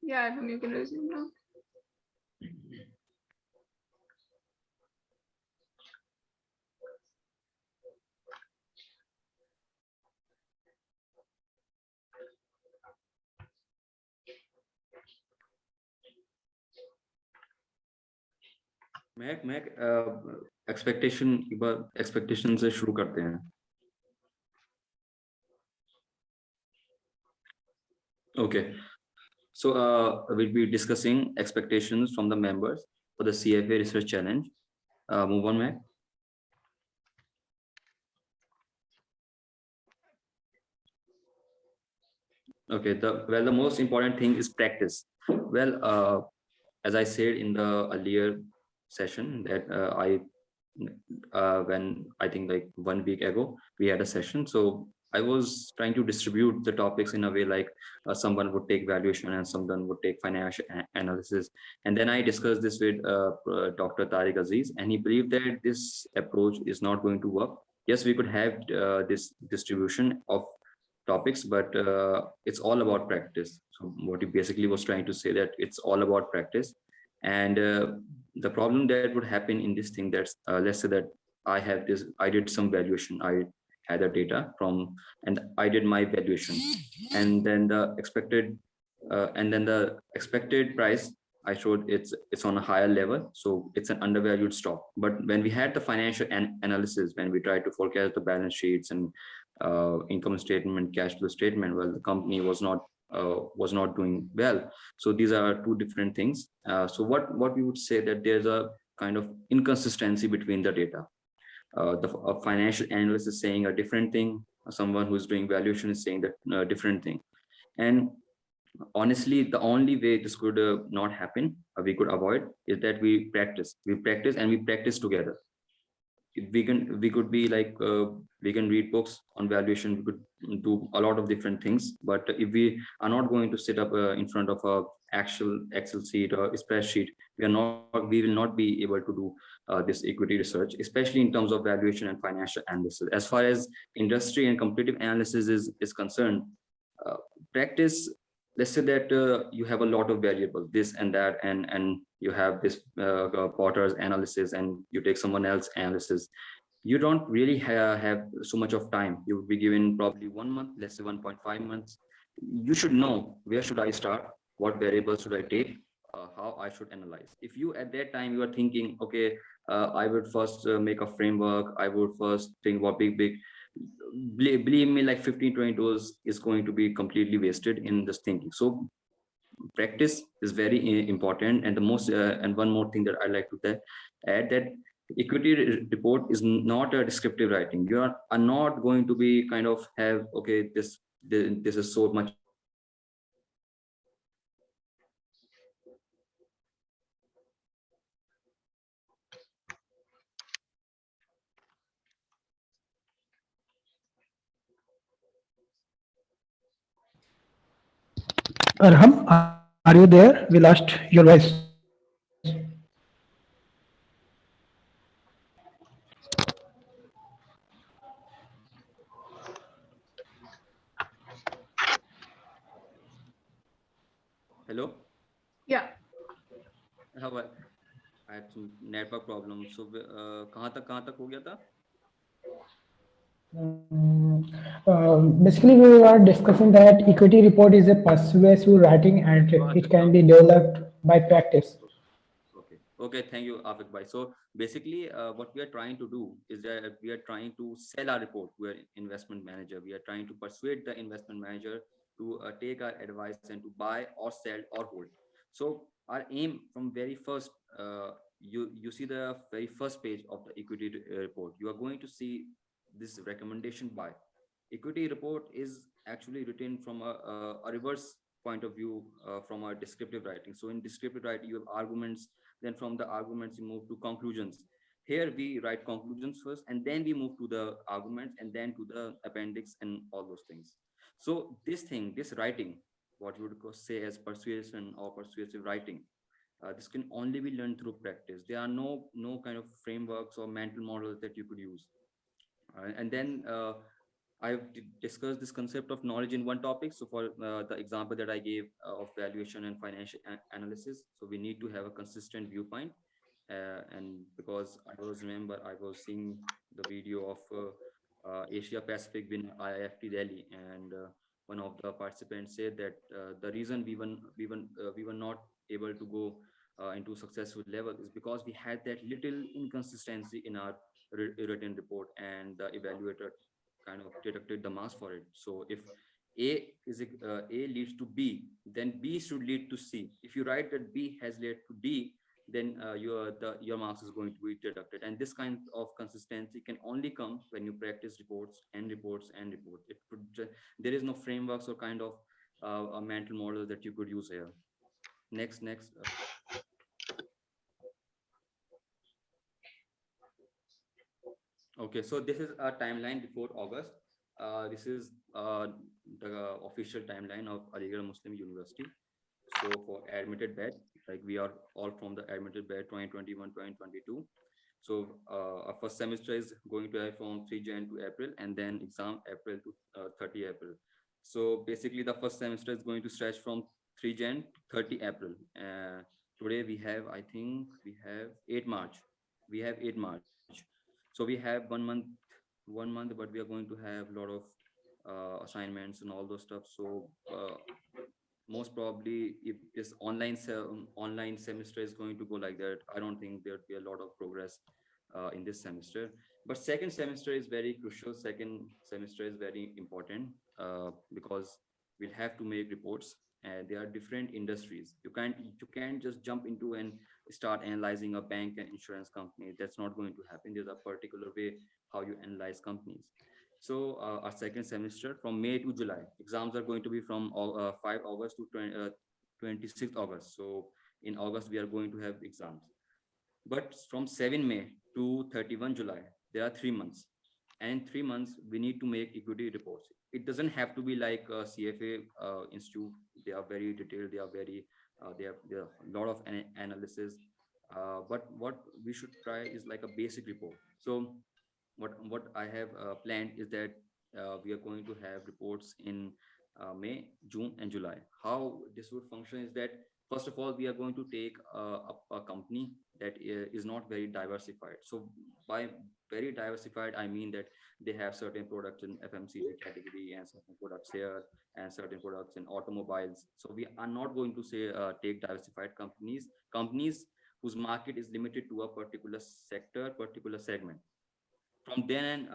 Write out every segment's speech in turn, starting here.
Yeah, Evan, you can resume now. मैं expectation से शुरू करते हैं. Okay, so we'll be discussing expectations from the members for the CFA Research Challenge. Move on, Mac. Okay, the most important thing is practice. Well, as I said in the earlier session that when I think like 1 week ago we had a session, so I was trying to distribute the topics in a way like someone would take valuation and someone would take financial analysis, and then I discussed this with Dr. Tariq Aziz, and he believed that this approach is not going to work. Yes, we could have this distribution of topics, but it's all about practice. So what he basically was trying to say that it's all about practice. And the problem that would happen in this thing, that's let's say that I did some valuation, I had the data from, and I did my valuation, and then the expected price I showed it's on a higher level, so it's an undervalued stock. But when we had the financial analysis, when we tried to forecast the balance sheets and income statement, cash flow statement, well, the company was not doing well. So these are two different things. So what we would say that there's a kind of inconsistency between the data. A financial analyst is saying a different thing. Someone who's doing valuation is saying that different thing. And honestly, the only way this could not happen, we could avoid, is that we practice and we practice together. We could be like we can read books on valuation, we could do a lot of different things, but if we are not going to sit up in front of a actual Excel sheet or a spreadsheet, we will not be able to do this equity research, especially in terms of valuation and financial analysis. As far as industry and competitive analysis is concerned, practice, let's say that you have a lot of variables, this and that, and you have this Potter's analysis and you take someone else analysis, you don't really have so much of time. You would be given probably 1 month, let's say 1.5 months. You should know where should I start, what variables should I take, how I should analyze. If you at that time you are thinking, okay, I would first make a framework, I would first think about big, believe me, like 15-20 hours is going to be completely wasted in this thinking. So practice is very important. And the most and one more thing that I like to add, that equity report is not a descriptive writing. You are not going to be kind of have, okay, this is so much. Arham, are you there? We lost your voice. Hello. Yeah. How I had some network problems. So कहाँ तक हो गया था? Basically, we are discussing that equity report is a persuasive writing and it can be developed by practice. Okay, thank you, Afik bhai. So basically, what we are trying to do is that we are trying to sell our report to an investment manager. We are trying to persuade the investment manager to take our advice and to buy or sell or hold. So our aim from very first, you see the very first page of the equity report, you are going to see this recommendation buy. Equity report is actually written from a reverse point of view from a descriptive writing. So in descriptive writing, you have arguments, then from the arguments you move to conclusions. Here we write conclusions first, and then we move to the arguments, and then to the appendix and all those things. So this writing, what you would say as persuasion or persuasive writing, this can only be learned through practice. There are no kind of frameworks or mental models that you could use. And then discussed this concept of knowledge in one topic. So for the example that I gave of valuation and financial analysis, so we need to have a consistent viewpoint. And because I was seeing the video of Asia Pacific win IIFT Delhi, and one of the participants said that the reason we were not able to go into successful level is because we had that little inconsistency in our written report, and the evaluator kind of deducted the marks for it. So if A leads to B, then B should lead to C. If you write that B has led to D, then your marks is going to be deducted. And this kind of consistency can only come when you practice reports and reports and reports. There is no frameworks or kind of a mental model that you could use here. Next. Okay, so this is a timeline before August. This is the official timeline of Aligarh Muslim University. So for admitted batch, like we are all from the admitted batch 2021, 2022. So our first semester is going to have from 3 Jan to April, and then exam April to 30 April. So basically the first semester is going to stretch from 3 Jan to 30 April. Today we have, I think we have 8 March. We have 8 March. So we have 1 month, but we are going to have a lot of assignments and all those stuff. So most probably if this online semester is going to go like that, I don't think there'd be a lot of progress in this semester. But second semester is very crucial. Second semester is very important because we'll have to make reports, and there are different industries. You can't just jump into and start analyzing a bank and insurance company. That's not going to happen. There's a particular way how you analyze companies. So our second semester from May to July, exams are going to be from 5 August to 26th August. So in August, we are going to have exams. But from 7 May to 31 July, there are 3 months. And in 3 months, we need to make equity reports. It doesn't have to be like a CFA institute. They are very detailed. They have a lot of analysis. But what we should try is like a basic report. So what I have planned is that we are going to have reports in May, June, and July. How this would function is that first of all, we are going to take a company that is not very diversified. So by very diversified, I mean that they have certain products in FMCG category and certain products here and certain products in automobiles. So we are not going to say take diversified companies whose market is limited to a particular sector, particular segment. From then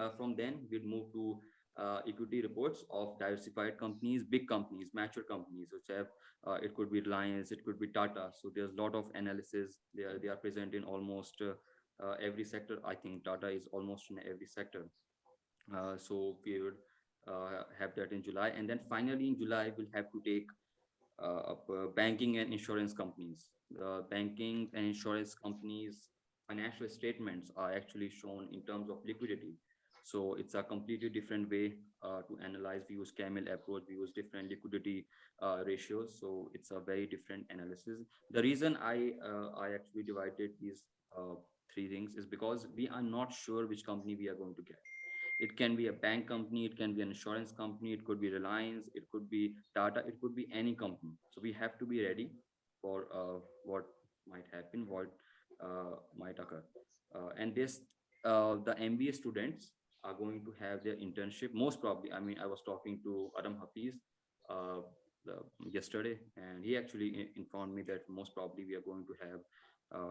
we'll move to equity reports of diversified companies, big companies, mature companies, which have it could be Reliance, it could be Tata. So there's a lot of analysis. They are present in almost every sector. I think Tata is almost in every sector. So we would have that in July, and then finally in July we'll have to take banking and insurance companies. Banking and insurance companies' financial statements are actually shown in terms of liquidity. So it's a completely different way to analyze. We use Camel approach. We use different liquidity ratios. So it's a very different analysis. The reason I actually divided these three things is because we are not sure which company we are going to get. It can be a bank company, it can be an insurance company, it could be Reliance, it could be Tata, it could be any company. So we have to be ready for what might happen, what might occur. And the MBA students are going to have their internship. Most probably, I mean, I was talking to Adam Hafiz uh, yesterday, and he actually informed me that most probably we are going to have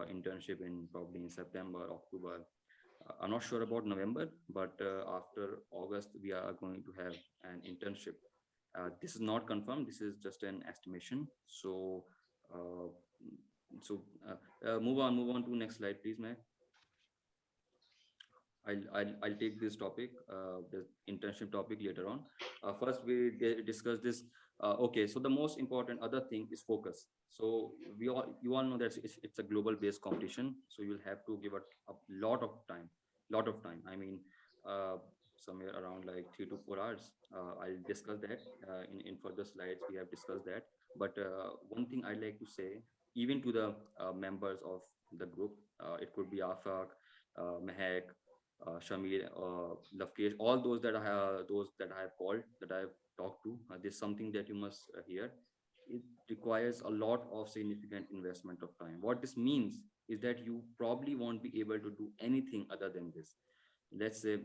internship in probably in September, October. I'm not sure about November, but after August, we are going to have an internship. This is not confirmed. This is just an estimation. So, uh, move on to next slide, please, Mac. I'll take this topic, the internship topic later on. First, we discuss this. Okay, so the most important other thing is focus. So you all know that it's a global based competition. So you'll have to give it a lot of time. I mean, uh, somewhere around like 3 to 4 hours. I'll discuss that in further slides. We have discussed that. But one thing I'd like to say, even to the members of the group, it could be Afaq, Mehak, Shamil, Lavkesh, all those that I have called, that I have talked to. This is something that you must hear. It requires a lot of significant investment of time. What this means is that you probably won't be able to do anything other than this. Let's say,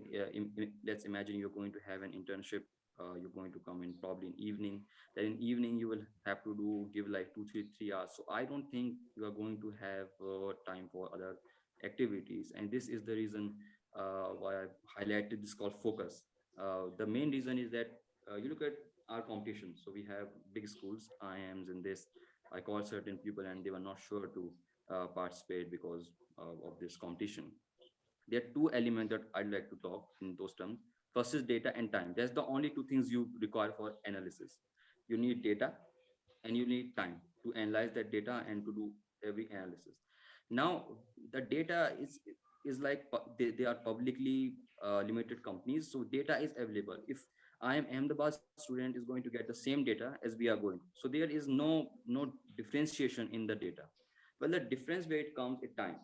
let's imagine you're going to have an internship. You're going to come in probably in evening. Then in evening you will have to give like 3 hours. So I don't think you are going to have time for other activities, and this is the reason why I've highlighted this called focus. The main reason is that you look at our competition. So we have big schools, IIMs, in this. I called certain people and they were not sure to participate because of this competition. There are two elements that I'd like to talk in those terms. First is data and time. That's the only two things you require for analysis. You need data and you need time to analyze that data and to do every analysis. Now, the data is like they are publicly limited companies, so data is available. If I am Ahmedabad student is going to get the same data as we are going, so there is no differentiation in the data. Well, the difference where it comes at time,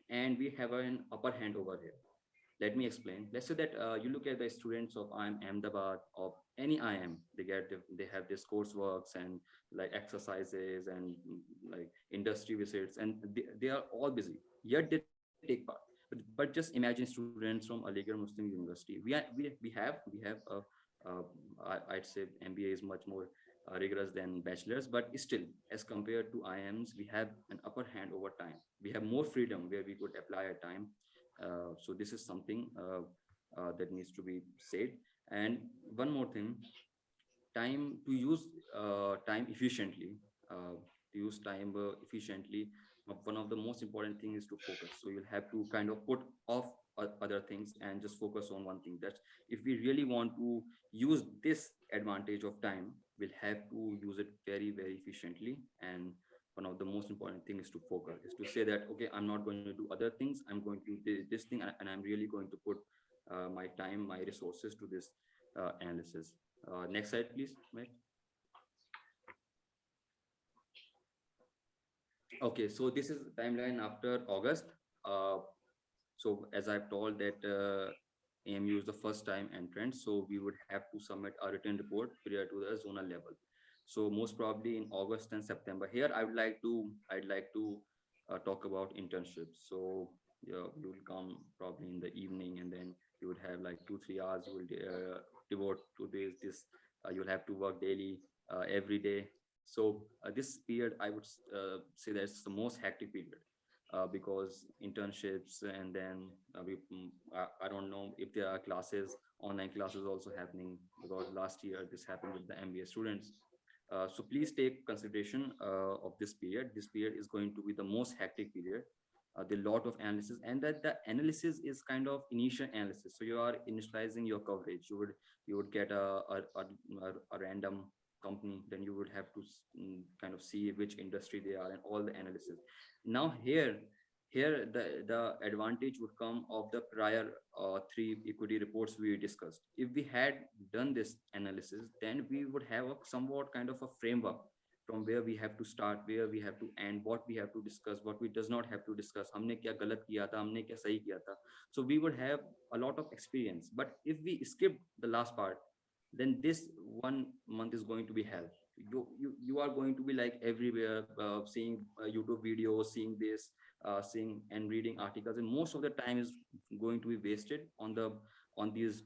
and we have an upper hand over here. Let me explain. Let's say that you look at the students of IIM Ahmedabad, of any IIM, they have this courseworks and like exercises and like industry visits, and they are all busy. Yet they take part. But just imagine students from Aligarh Muslim University. I'd say MBA is much more rigorous than bachelors, but still, as compared to IIMs, we have an upper hand over time. We have more freedom where we could apply our time. So this is something that needs to be said. And one more thing, time to use time efficiently. To use time efficiently, one of the most important thing is to focus. So you'll have to kind of put off other things and just focus on one thing. That if we really want to use this advantage of time, we'll have to use it very efficiently. And one of the most important thing is to focus, is to say that, okay, I'm not going to do other things, I'm going to do this thing, and I'm really going to put my time, my resources to this analysis. Next slide, please, Mike. Okay, so this is the timeline after August. Uh, so as I've told that AMU is the first time entrant, so we would have to submit a written report prior to the zonal level. So most probably in August and September. Here, I'd like to talk about internships. So yeah, you will come probably in the evening, and then you would have like 2-3 hours. You will devote to this. You'll have to work daily, every day. So this period, I would say that's the most hectic period because internships, and then I don't know if there are classes, online classes also happening, because last year this happened with the MBA students. So please take consideration of this period. This period is going to be the most hectic period. The lot of analysis, and that the analysis is kind of initial analysis. So you are initializing your coverage. You would get a random company, then you would have to kind of see which industry they are and all the analysis. Now here the advantage would come of the prior three equity reports we discussed. If we had done this analysis, then we would have a somewhat kind of a framework from where we have to start, where we have to end, what we have to discuss, what we does not have to discuss, हमने क्या गलत किया था, हमने क्या सही किया था. So we would have a lot of experience. But if we skip the last part, then this 1 month is going to be hell. You are going to be like everywhere, seeing YouTube videos, seeing this, seeing and reading articles, and most of the time is going to be wasted on these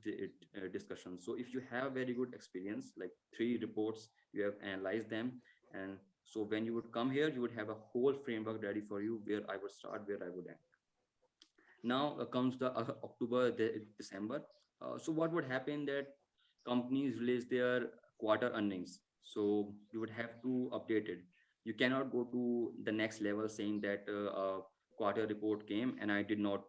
discussions. So if you have very good experience, like 3 reports, you have analyzed them, and so when you would come here, you would have a whole framework ready for you, where I would start, where I would end. Now comes the October, December. So what would happen that companies release their quarter earnings. So you would have to update it. You cannot go to the next level saying that a quarter report came and I did not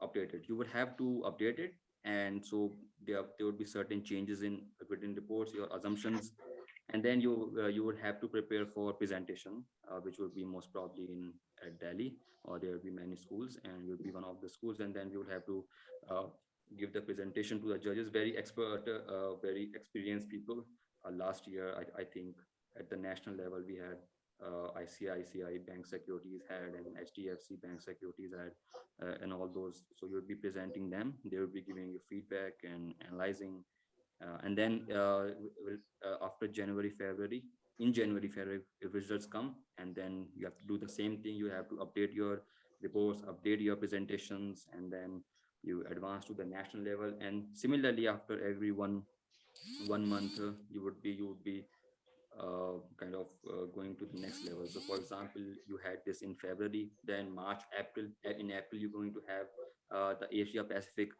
update it. You would have to update it. And so there would be certain changes in written reports, your assumptions, and then you would have to prepare for presentation, which would be most probably in at Delhi, or there would be many schools, and you would be one of the schools, and then you would have to uh, give the presentation to the judges, very expert, very experienced people. Last year, I think at the national level we had ICICI Bank Securities had and HDFC Bank Securities had, and all those. So you would be presenting them. They would be giving you feedback and analyzing. And then after January, February, in January, February, if results come, and then you have to do the same thing. You have to update your reports, update your presentations, and then you advance to the national level. And similarly, after every one month, you would be kind of going to the next level. So, for example, you had this in February, then March, April. In April, you're going to have the Asia Pacific.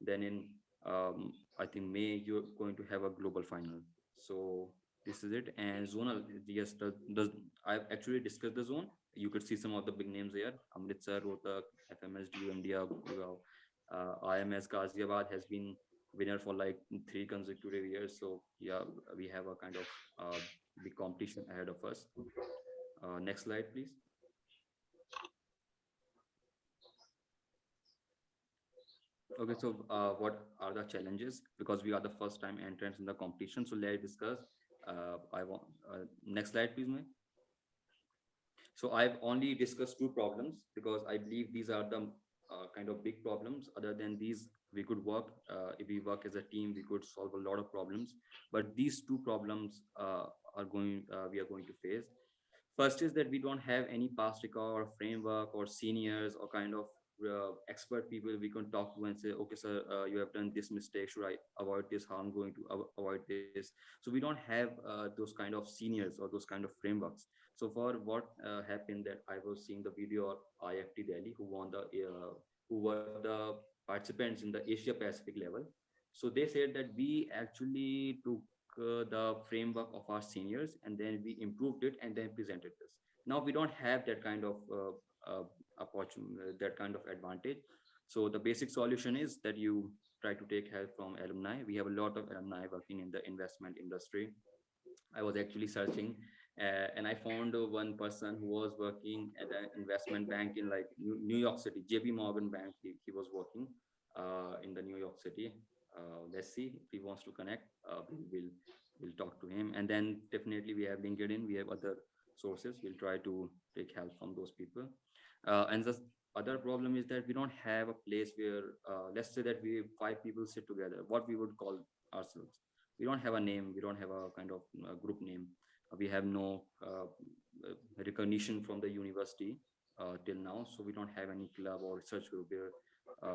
Then in I think May, you're going to have a global final. So this is it. And zonal, yes, does I've actually discussed the zone. You could see some of the big names here: Amritsar, Rohtak, FMSD, India, Gurgaon, IMS Ghaziabad has been winner for like 3 consecutive years. So yeah, we have a kind of big competition ahead of us. Next slide, please. Okay, so what are the challenges? Because we are the first time entrants in the competition. So let's discuss. I want next slide, please, May. So I've only discussed two problems because I believe these are the kind of big problems. Other than these, we could work. If we work as a team, we could solve a lot of problems. But these two problems we are going to face. First is that we don't have any past record or framework or seniors or kind of expert people we can talk to and say, okay, sir, you have done this mistake. Should I avoid this? How I'm going to avoid this? So we don't have those kind of seniors or those kind of frameworks. So for what happened that I was seeing the video of IFT Delhi who were the participants in the Asia Pacific level. So they said that we actually took the framework of our seniors and then we improved it and then presented this. Now we don't have that kind of opportunity, that kind of advantage. So the basic solution is that you try to take help from alumni. We have a lot of alumni working in the investment industry. I was actually searching and I found one person who was working at an investment bank in like New York City, JP Morgan Bank. He was working in the New York City. Let's see if he wants to connect. We'll talk to him. And then definitely we have LinkedIn. We have other sources. We'll try to take help from those people. And the other problem is that we don't have a place where, let's say that we 5 people sit together, what we would call ourselves. We don't have a name. We don't have a kind of group name. We have no recognition from the university till now. So we don't have any club or research group where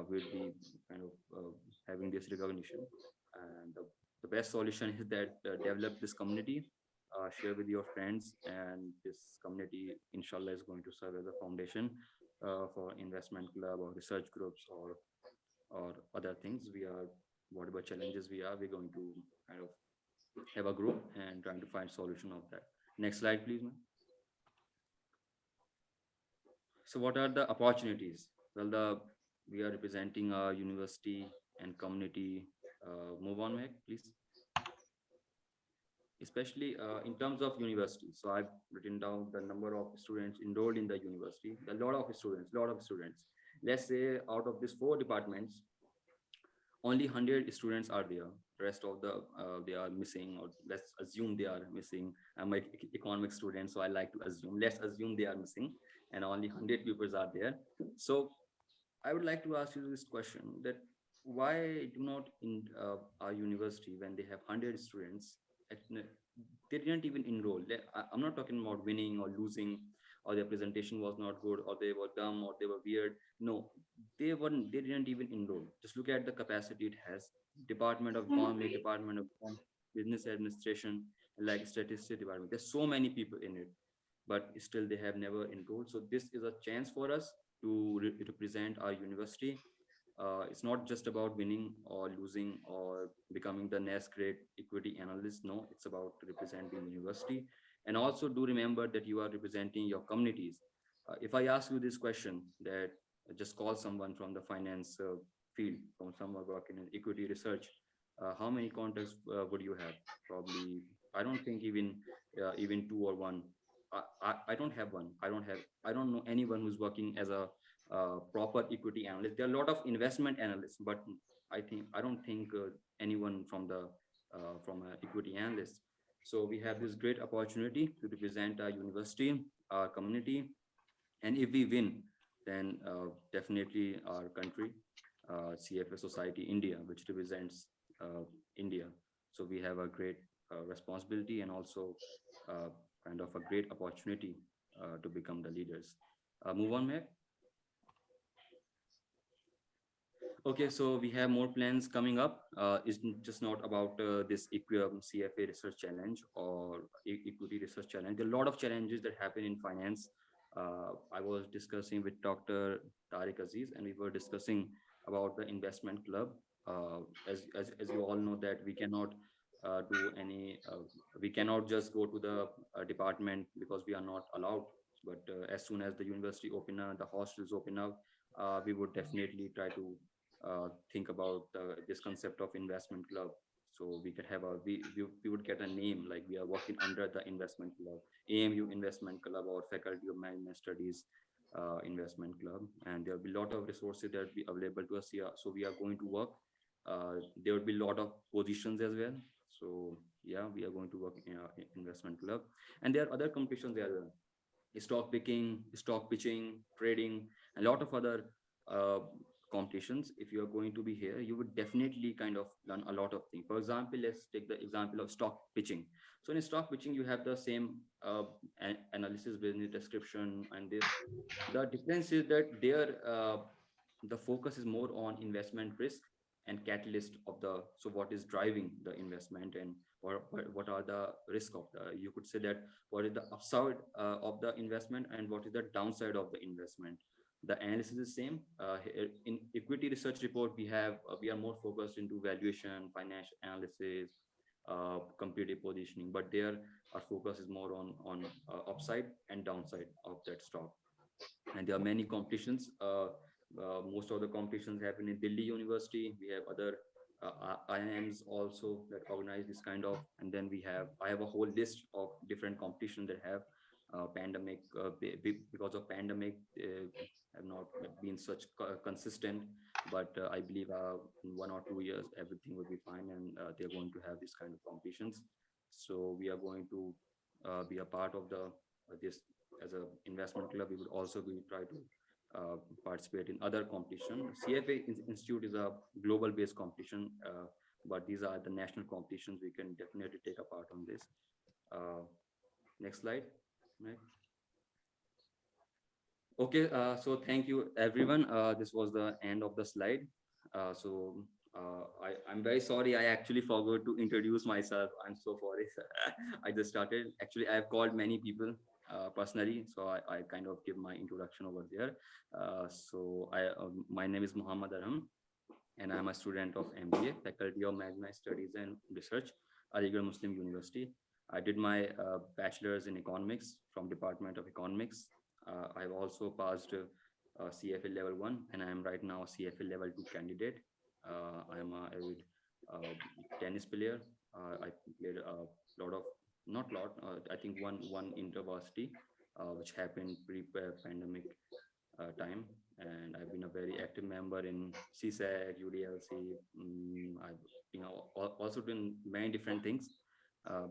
we'll be kind of having this recognition. And the best solution is that develop this community, share with your friends, and this community, inshallah, is going to serve as a foundation for investment club or research groups or other things. We are whatever challenges we're going to kind of have a group and trying to find solution of that. Next slide, please, ma'am. So what are the opportunities? Well, we are representing our university and community. Move on, Meg, please. Especially in terms of university. So I've written down the number of students enrolled in the university. A lot of students. Let's say out of these 4 departments, only 100 students are there. The rest of they are missing, or let's assume they are missing. I'm an economics student, so I like to assume. Let's assume they are missing, and only 100 pupils are there. So I would like to ask you this question: that why do not in our university, when they have 100 students, they didn't even enroll? I'm not talking about winning or losing, or their presentation was not good, or they were dumb, or they were weird. No, they didn't even enroll. Just look at the capacity it has. Department of Economy, Department of Business Administration, like Statistics Department. There's so many people in it, but still they have never enrolled. So this is a chance for us to represent our university. It's not just about winning or losing or becoming the next great equity analyst. No, it's about representing university. And also do remember that you are representing your communities. If I ask you this question, that just call someone from the finance field, from someone working in equity research, how many contacts would you have? Probably, I don't think even 2 or 1. I don't have one. I don't know anyone who's working as a proper equity analyst. There are a lot of investment analysts, but I don't think anyone from the from an equity analyst. So we have this great opportunity to represent our university, our community, and if we win, then definitely our country, CFA Society India, which represents India. So we have a great responsibility and also uh, kind of a great opportunity to become the leaders. Move on, Mac. Okay, so we have more plans coming up. It's just not about this CFA Research Challenge or Equity Research Challenge. There are a lot of challenges that happen in finance. I was discussing with Dr. Tariq Aziz, and we were discussing about the investment club. As you all know that do any, we cannot just go to the department because we are not allowed. But as soon as the university open up, the hostels open up, we would definitely try to think about this concept of investment club. So we could have we would get a name like we are working under the investment club, AMU investment club or Faculty of Management Studies investment club, and there will be a lot of resources that will be available to us here. So we are going to work. There will be a lot of positions as well. So yeah, we are going to work in our investment club, and there are other competitions there. Stock picking, stock pitching, trading, a lot of other uh, competitions. If you are going to be here, you would definitely kind of learn a lot of things. For example, let's take the example of stock pitching. So in stock pitching, you have the same analysis, business description, and this. The difference is that there the focus is more on investment risk and catalyst of the, so what is driving the investment and what are the risk of the, you could say that what is the upside of the investment and what is the downside of the investment. The analysis is same. In equity research report, we are more focused into valuation, financial analysis, competitive positioning, but there our focus is more on upside and downside of that stock. And there are many competitions. Most of the competitions happen in Delhi University. We have other IIMs also that organize this kind of, and then I have a whole list of different competitions that have pandemic, because of pandemic, have not been such consistent, but I believe in 1 or 2 years, everything will be fine and they're going to have this kind of competitions. So we are going to be a part of this as an investment club. We would also be try to participate in other competition. CFA Institute is a global based competition, but these are the national competitions. We can definitely take a part on this. Next slide. Right. Okay, so thank you everyone. This was the end of the slide. I'm very sorry. I actually forgot to introduce myself. I'm so sorry. I just started. Actually, I have called many people personally, so I kind of give my introduction over there. My name is Muhammad Arham, and I'm a student of MBA, Faculty of Management Studies and Research, Aligarh Muslim University. I did my bachelor's in economics from Department of Economics. I've also passed CFA level 1, and I am right now a CFA level 2 candidate. I am a avid tennis player. I played a lot of, not lot, I think one intervarsity, which happened pre-pandemic time, and I've been a very active member in CSAC, UDLC. I've also done many different things,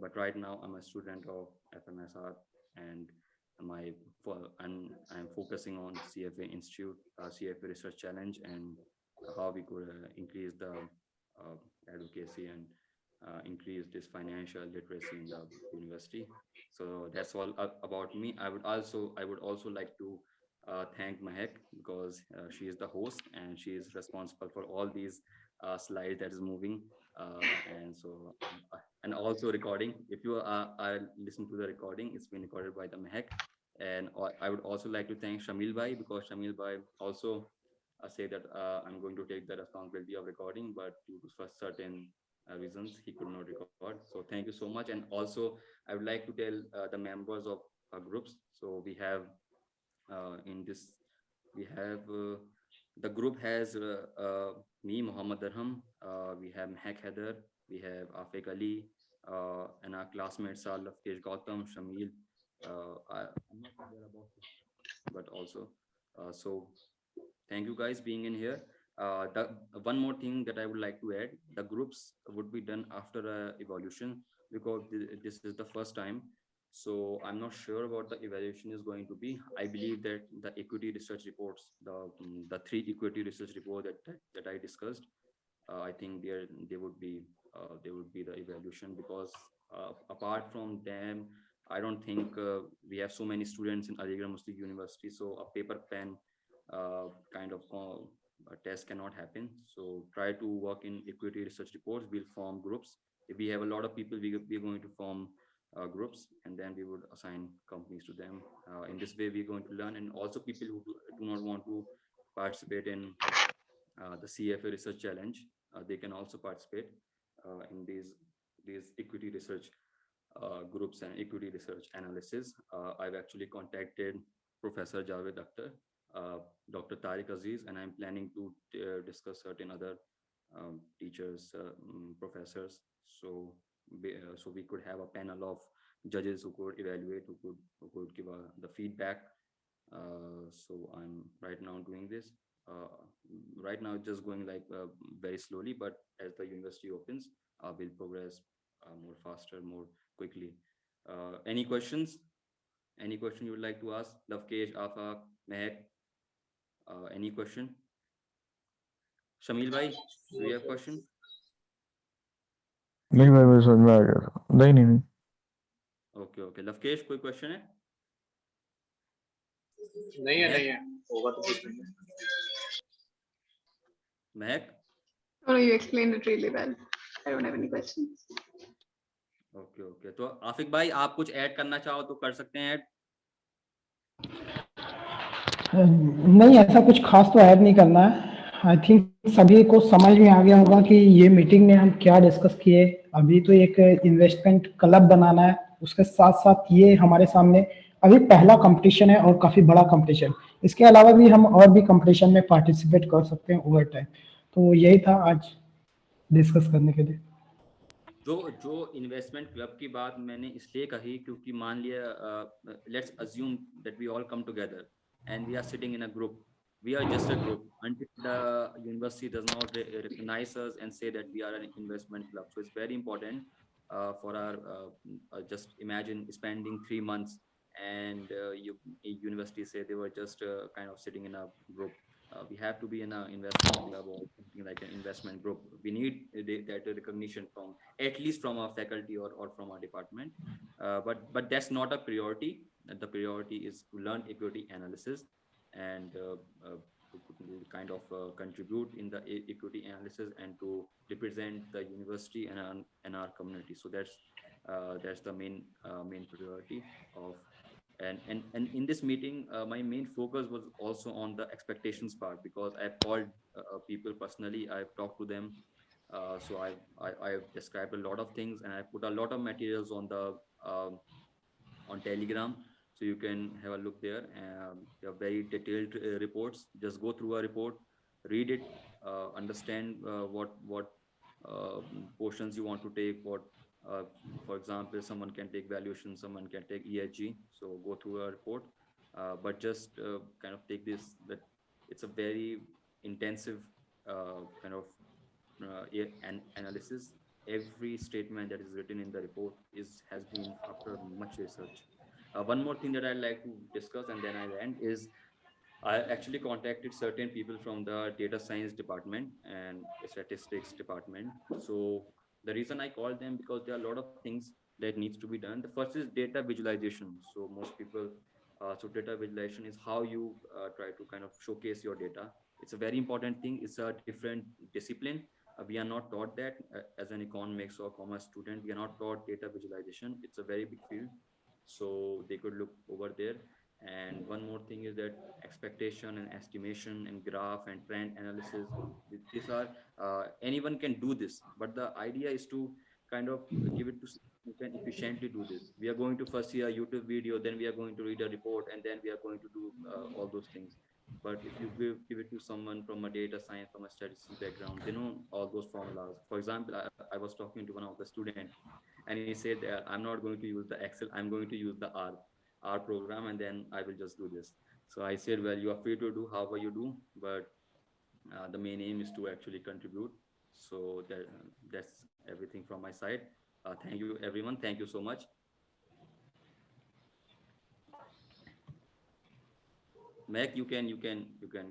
but right now I'm a student of FMSR, and I'm focusing on CFA Institute, CFA Research Challenge, and how we could increase the advocacy and increase this financial literacy in the university. So that's all about me. I would also like to thank Mahek, because she is the host and she is responsible for all these slides that is moving, and so and also recording. If you are listen to the recording, it's been recorded by the Mahek. And I would also like to thank Shamil Bhai, because Shamil Bhai also say that I'm going to take the responsibility of recording, but due to for certain reasons he could not record. So thank you so much. And also I would like to tell the members of our groups. So we have in this we have the group has me, Muhammad Darham, we have Mehak Heather, we have Afik Ali, and our classmates are Lafkesh Gautam, Shamil. I'm not aware about this, but also so thank you guys being in here. The one more thing that I would like to add: the groups would be done after evolution. because this is the first time. So I'm not sure about the evaluation is going to be. I believe that the equity research reports, the three equity research report that I discussed, I think there would be the evaluation, because apart from them, I don't think we have so many students in Aligarh Muslim University. So a paper pen kind of a test cannot happen. So try to work in equity research reports. We'll form groups. If we have a lot of people, we're going to form groups, and then we would assign companies to them. In this way, we're going to learn, and also people who do not want to participate in the CFA research challenge, they can also participate in these equity research groups and equity research analysis. I've actually contacted Professor Javed Akhtar, uh, Dr. Tariq Aziz, and I'm planning to discuss certain other teachers, professors. So we could have a panel of judges who could evaluate, who could give the feedback. So I'm right now doing this. Uh, right now, it's just going like very slowly, but as the university opens, we'll progress more faster, more quickly. Any questions? Any question you would like to ask? Lavkesh, Afaq, Mehak, any question? Shamil bhai, do you have question? नहीं भाई मेरे समझ में आ गया था नहीं। Okay, okay. Lavkesh, कोई question है? नहीं है Mehak, नहीं है होगा तो पूछ लेंगे Mehak? Oh, you explained it really well. I don't have any questions. Okay, okay. तो आफिक भाई, आप कुछ ऐड करना चाहो तो कर सकते हैं ऐड. नहीं, ऐसा कुछ खास तो ऐड नहीं करना है। आई थिंक सभी को समझ में आ गया होगा कि ये मीटिंग में हम क्या डिस्कस किए। अभी तो एक इन्वेस्टमेंट क्लब बनाना है, उसके साथ-साथ ये हमारे सामने अभी पहला कॉम्पिटिशन है और काफ़ी बड़ा कॉम्पिटिशन। इसके अलावा भी हम और भी कॉम्पिटिशन में पार्टिसिपेट कर सकते हैं ओवर टाइम। तो यही था आज डिस्कस करने के लिए। जो जो इन्वेस्टमेंट क्लब की बात मैंने इसलिए कही, क्योंकि मान लिया, let's assume that we all come together and we are sitting in a group. We are just a group until the university does not recognize us and say that we are an investment club. So it's very important for our just imagine spending 3 months, and university say they were just kind of sitting in a group. We have to be in an investment club or something like an investment group. We need that recognition from at least from our faculty or from our department. But that's not a priority. The priority is to learn equity analysis and to kind of contribute in the equity analysis and to represent the university and our community. So that's the main priority of. And in this meeting, my main focus was also on the expectations part, because I've called people personally. I've talked to them. So I've described a lot of things, and I put a lot of materials um on Telegram, so you can have a look there. They are very detailed reports. Just go through a report, read it, understand what portions you want to take. Uh, for example, someone can take valuation, someone can take ESG. So go through a report, but just kind of take this that it's a very intensive kind of an analysis. Every statement that is written in the report has been after much research. One more thing that I'd like to discuss, and then I'll end, is I actually contacted certain people from the data science department and statistics department. So the reason I called them, because there are a lot of things that needs to be done. The first is data visualization. So most people, so data visualization is how you try to kind of showcase your data. It's a very important thing. It's a different discipline. We are not taught that as an economics or commerce student. We are not taught data visualization. It's a very big field. So they could look over there. And one more thing is that expectation and estimation and graph and trend analysis, these are anyone can do this, but the idea is to kind of give it to someone who can efficiently do this. We are going to first see a YouTube video, then we are going to read a report, and then we are going to do all those things. But if you give it to someone from a data science, from a statistics background, they know all those formulas. For example, I was talking to one of the student, and he said, I'm not going to use the Excel, I'm going to use the R program, and then I will just do this. So I said, well, you are free to do however you do, but the main aim is to actually contribute. So that's everything from my side. Thank you, everyone. Thank you so much. Mac, you can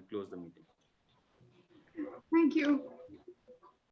close the meeting. Thank you.